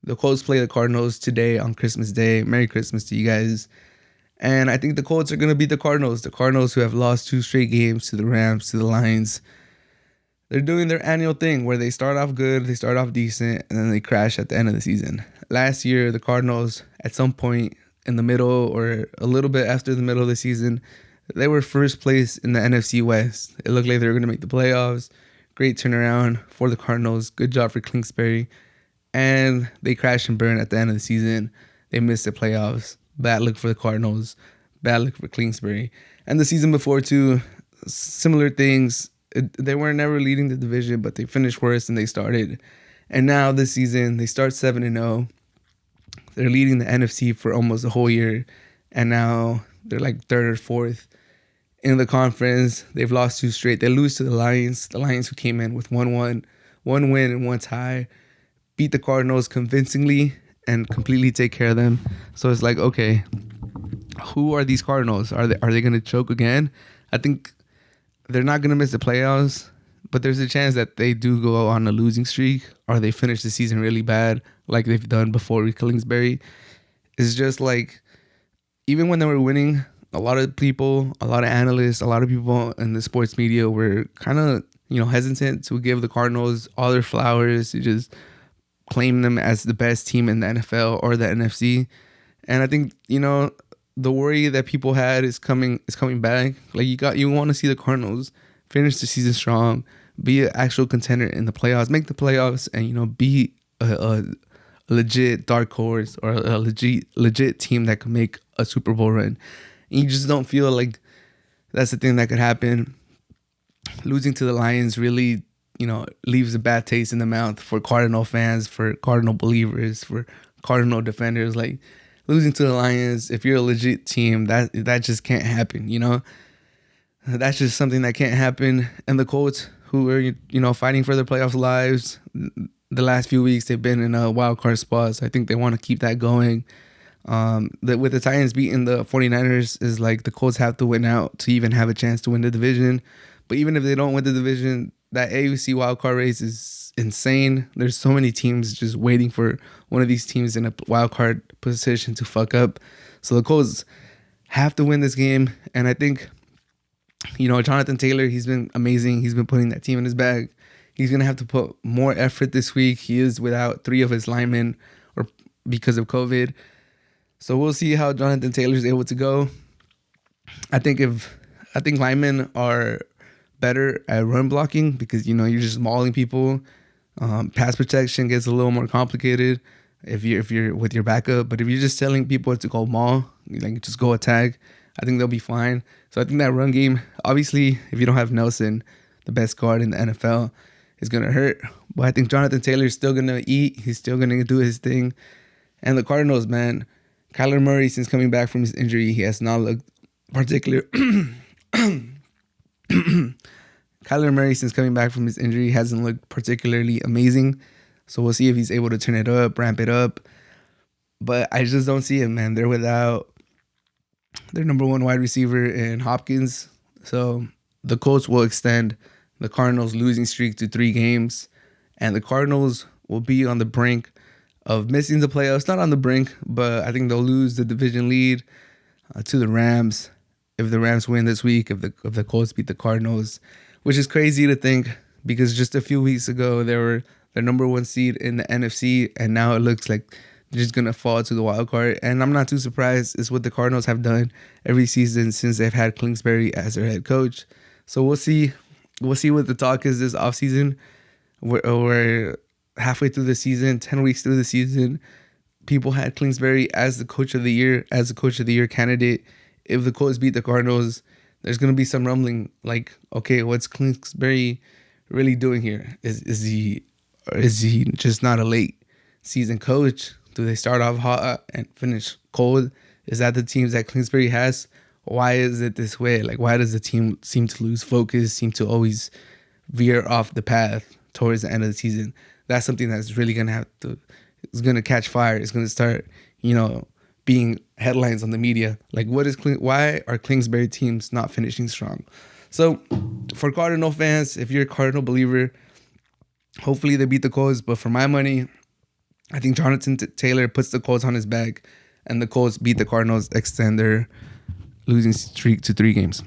The Colts play the Cardinals today on Christmas Day. Merry Christmas to you guys. And I think the Colts are going to beat the Cardinals. The Cardinals, who have lost 2 straight games to the Rams, to the Lions. They're doing their annual thing where they start off good, they start off decent, and then they crash at the end of the season. Last year, the Cardinals, at some point in the middle or a little bit after the middle of the season, they were first place in the NFC West. It looked like they were going to make the playoffs. Great turnaround for the Cardinals. Good job for Kingsbury. And they crashed and burned at the end of the season. They missed the playoffs. Bad luck for the Cardinals. Bad luck for Kingsbury. And the season before, too, similar things. They were never leading the division, but they finished worse than they started. And now this season, they start 7-0. They're leading the NFC for almost a whole year. And now they're like third or fourth in the conference. They've lost 2 straight. They lose to the Lions. The Lions, who came in with 1-1, 1 win and 1 tie, beat the Cardinals convincingly and completely take care of them. So it's like, okay, who are these Cardinals? Are they going to choke again? I think they're not going to miss the playoffs, but there's a chance that they do go on a losing streak or they finish the season really bad like they've done before with Kingsbury. It's just like, even when they were winning, a lot of people, a lot of analysts, a lot of people in the sports media were kind of, hesitant to give the Cardinals all their flowers, to just claim them as the best team in the NFL or the NFC. And I think, the worry that people had is coming back. Like, you want to see the Cardinals finish the season strong, be an actual contender in the playoffs, make the playoffs, and be a legit dark horse or a legit team that could make a Super Bowl run. And you just don't feel like that's the thing that could happen. Losing to the Lions really, leaves a bad taste in the mouth for Cardinal fans, for Cardinal believers, for Cardinal defenders. Like, losing to the Lions, if you're a legit team, that just can't happen, That's just something that can't happen. And the Colts, who are, fighting for their playoff lives, the last few weeks they've been in a wild card spot. So I think they want to keep that going. With the Titans beating the 49ers, is like the Colts have to win out to even have a chance to win the division. But even if they don't win the division, that AFC wildcard race is insane. There's so many teams just waiting for one of these teams in a wildcard position to fuck up. So the Colts have to win this game. And I think, Jonathan Taylor, he's been amazing. He's been putting that team in his bag. He's going to have to put more effort this week. He is without 3 of his linemen or because of COVID. So we'll see how Jonathan Taylor is able to go. I think linemen are better at run blocking because, you're just mauling people. Pass protection gets a little more complicated if you're with your backup. But if you're just telling people to go maul, like just go attack, I think they'll be fine. So I think that run game, obviously, if you don't have Nelson, the best guard in the NFL, is going to hurt. But I think Jonathan Taylor is still going to eat. He's still going to do his thing. And the Cardinals, man, Kyler Murray, since coming back from his injury, he has not looked particular. Kyler Murray, since coming back from his injury, hasn't looked particularly amazing. So we'll see if he's able to turn it up, ramp it up. But I just don't see it, man. They're without their number 1 wide receiver in Hopkins. So the Colts will extend the Cardinals' losing streak to 3 games. And the Cardinals will be on the brink of missing the playoffs. Not on the brink, but I think they'll lose the division lead to the Rams if the Rams win this week, if the Colts beat the Cardinals, which is crazy to think because just a few weeks ago they were the number 1 seed in the NFC, and now it looks like they're just going to fall to the wild card. And I'm not too surprised. It's what the Cardinals have done every season since they've had Kingsbury as their head coach. So we'll see. We'll see what the talk is this offseason. We're halfway through the season, 10 weeks through the season. People had Kingsbury as the coach of the year candidate. If the Colts beat the Cardinals, there's going to be some rumbling like, okay, what's Kingsbury really doing here? Is he just not a late season coach? Do they start off hot and finish cold? Is that the teams that Kingsbury has? Why is it this way? Like, why does the team seem to lose focus, seem to always veer off the path towards the end of the season? That's something that's really going to it's going to catch fire. It's going to start, being headlines on the media. Like, why are Kingsbury teams not finishing strong? So for Cardinal fans, if you're a Cardinal believer, hopefully they beat the Colts. But for my money, I think Jonathan Taylor puts the Colts on his back, and the Colts beat the Cardinals, extend their losing streak to 3 games.